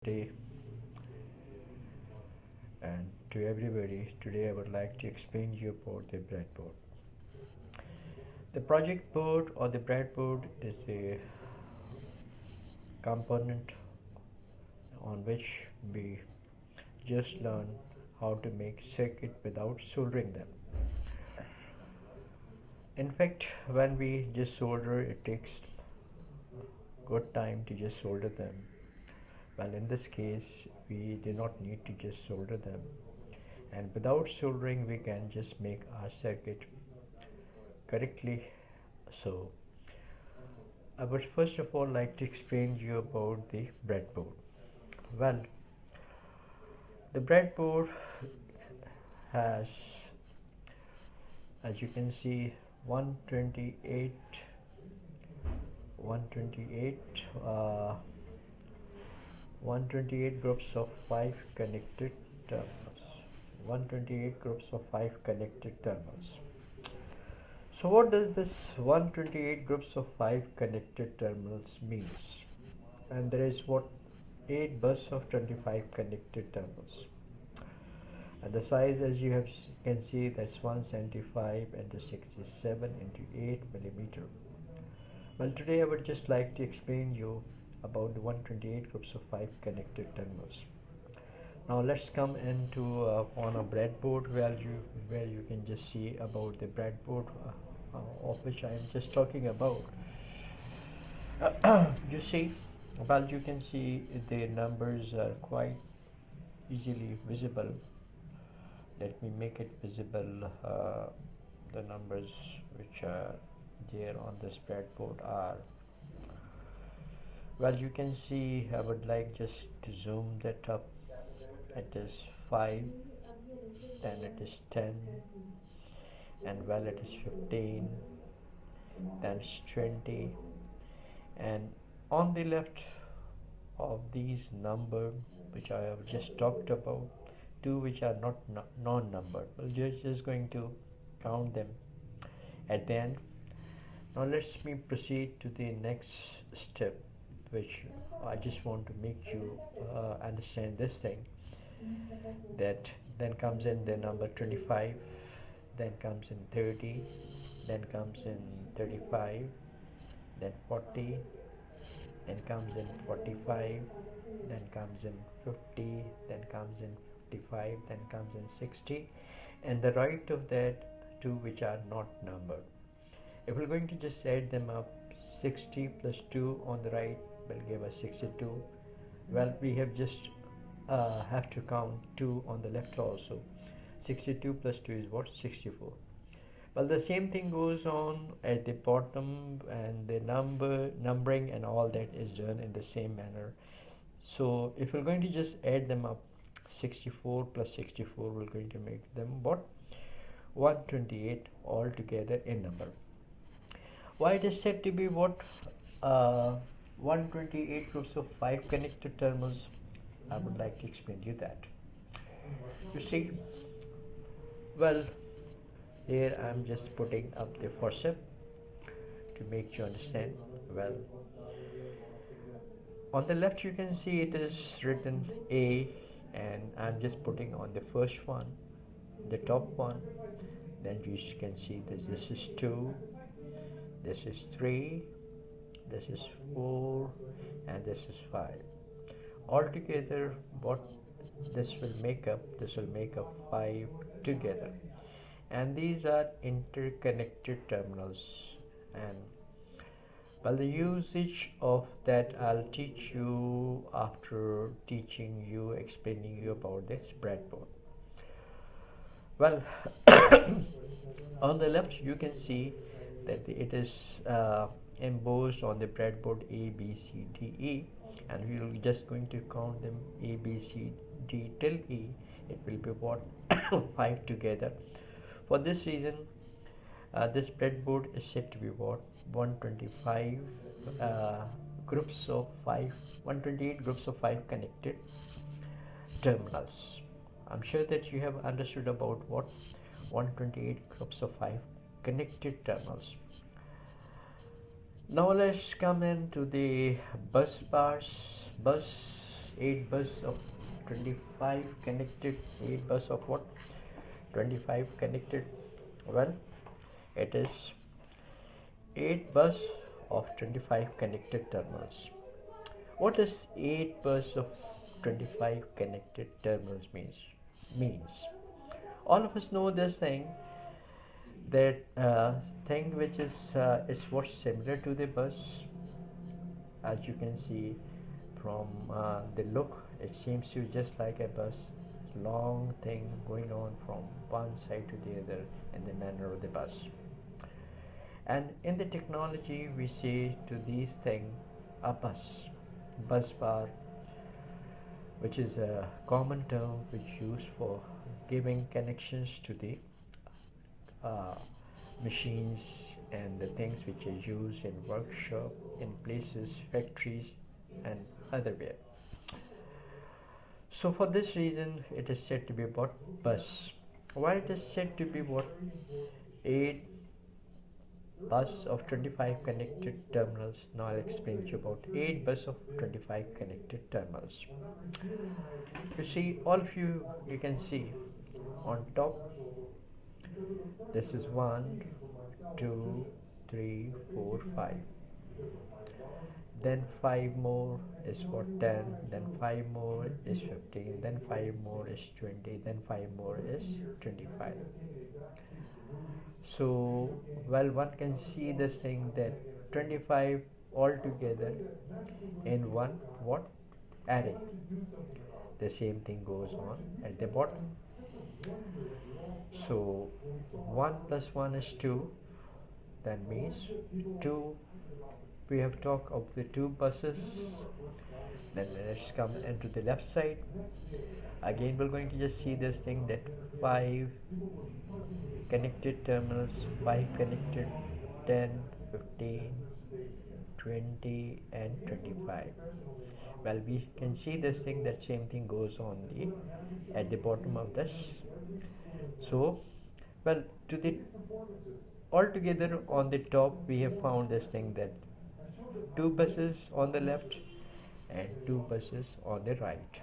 day and to everybody. Today I would like to explain to you about the breadboard. The project board or the breadboard is a component on which we just learn how to make circuit without soldering them. In fact, when we just solder, it takes good time to just solder them. Well, in this case, we do not need to just solder them, and without soldering we can just make our circuit correctly. So I would first of all like to explain to you about the breadboard. Well, the breadboard has, as you can see, 128 groups of 5 connected terminals. 128 groups of 5 connected terminals. So what does this 128 groups of 5 connected terminals means? And there is 8 bus of 25 connected terminals. And the size, as you can see, that's 175 into 67 into 8 millimeter. Well, today I would just like to explain you about the 128 groups of 5 connected terminals. Now let's come into on a breadboard value where you can just see about the breadboard of which I am just talking about. You see, well, you can see the numbers are quite easily visible. Let me make it visible. The numbers which are there on this breadboard are, well, you can see, I would like just to zoom that up. It is 5, then it is 10, and well, it is 15, then it's 20, and on the left of these number which I have just talked about, 2 which are not non-numbered. Well, just going to count them at the end. Now let's me proceed to the next step, which I just want to make you understand this thing. That then comes in the number 25, then comes in 30, then comes in 35, then 40, then comes in 45, then comes in 50, then comes in 55, then comes in 60, and the right of that 2 which are not numbered. If we're going to just add them up, 60 plus 2 on the right will give us 62. Well, we have just have to count 2 on the left also. 62 plus 2 is what? 64. Well, the same thing goes on at the bottom, and the numbering and all that is done in the same manner. So if we're going to just add them up, 64 plus 64, we're going to make them what? 128 altogether in number. Why it is said to be what? 128 groups of 5 connected terminals. I would like to explain to you that. You see, well, here I am just putting up the forceps to make you understand. Well, on the left you can see it is written A, and I am just putting on the first one, the top one. Then you can see this is 2, this is 3, this is 4, and this is 5. Altogether, what this will make up? This will make up 5 together, and these are interconnected terminals. And well, the usage of that I'll teach you after explaining you about this breadboard. Well, on the left you can see that it is embossed on the breadboard A, B, C, D, E, and we will just going to count them A, B, C, D till E. It will be what? 5 together. For this reason, this breadboard is said to be what? 128 groups of 5 connected terminals. I'm sure that you have understood about what 128 groups of 5 connected terminals. Now let's come into the bus bars. Bus 8 bus of 25 connected, 8 bus of what, 25 connected. Well, it is 8 bus of 25 connected terminals. What does 8 bus of 25 connected terminals means? All of us know this thing, that thing which is what's similar to the bus. As you can see from the look, it seems to just like a bus, long thing going on from one side to the other in the manner of the bus. And in the technology we say to these things a bus bar, which is a common term which used for giving connections to the machines and the things which are used in workshop, in places, factories and otherwhere. So for this reason it is said to be what, bus. Why it is said to be what, 8 bus of 25 connected terminals. Now I'll explain to you about 8 bus of 25 connected terminals. You see, all of you can see on top, this is 1, 2, 3, 4, 5. Then 5 more is for 10, then 5 more is 15, then 5 more is 20, then 5 more is 25. So, well, one can see this thing that 25 altogether in one what, array. The same thing goes on at the bottom. So 1 plus 1 is 2, that means 2. We have talked of the 2 buses. Then let's come into the left side. Again we're going to just see this thing, that 5 connected terminals, 5 connected, 10, 15, 20 and 25. Well, we can see this thing, that same thing goes on at the bottom of this. So, well, to the altogether on the top we have found this thing, that 2 buses on the left and 2 buses on the right.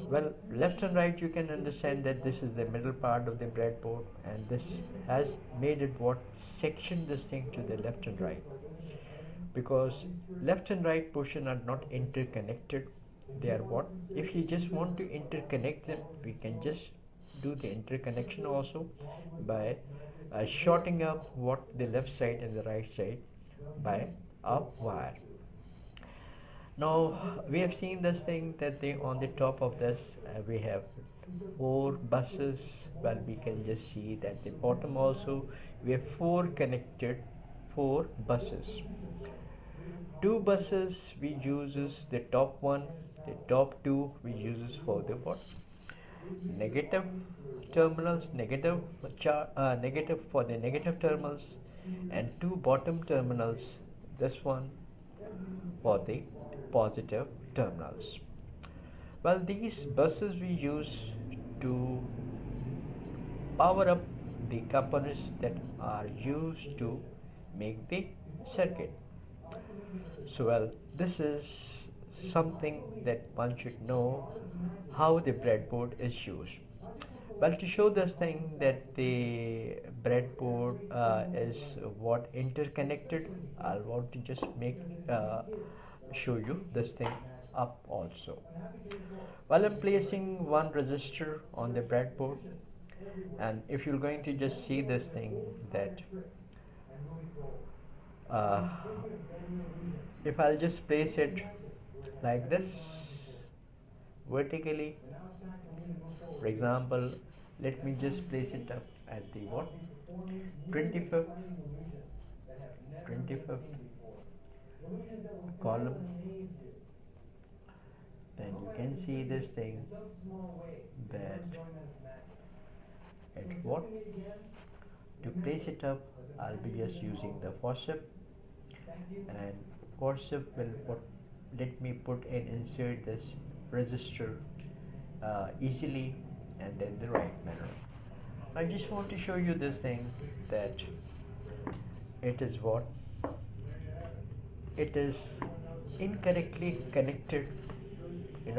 Well, left and right, you can understand that this is the middle part of the breadboard, and this has made it what, section this thing to the left and right, because left and right portion are not interconnected. They are what, if you just want to interconnect them, we can just do the interconnection also by shorting up what, the left side and the right side by a wire. Now we have seen this thing, that on the top of this we have 4 buses. Well, we can just see that the bottom also we have 4 connected, 4 buses. 2 buses we uses the top one, the top 2 we uses for the what, negative terminals, negative for the negative terminals, and 2 bottom terminals, this one for the positive terminals. Well, these buses we use to power up the components that are used to make the circuit. So, well, this is something that one should know, how the breadboard is used. Well, to show this thing that the breadboard is what, interconnected, I'll want to just show you this thing up also. While I'm placing one resistor on the breadboard, and if you're going to just see this thing, that if I'll just place it like this vertically, for example, let me just place it up at the what, 25th column, then you can see this thing, that at what, to place it up, I'll be just using the forceps, and forceps will what, let me insert this resistor easily and then the right manner. I just want to show you this thing, that it is what, it is incorrectly connected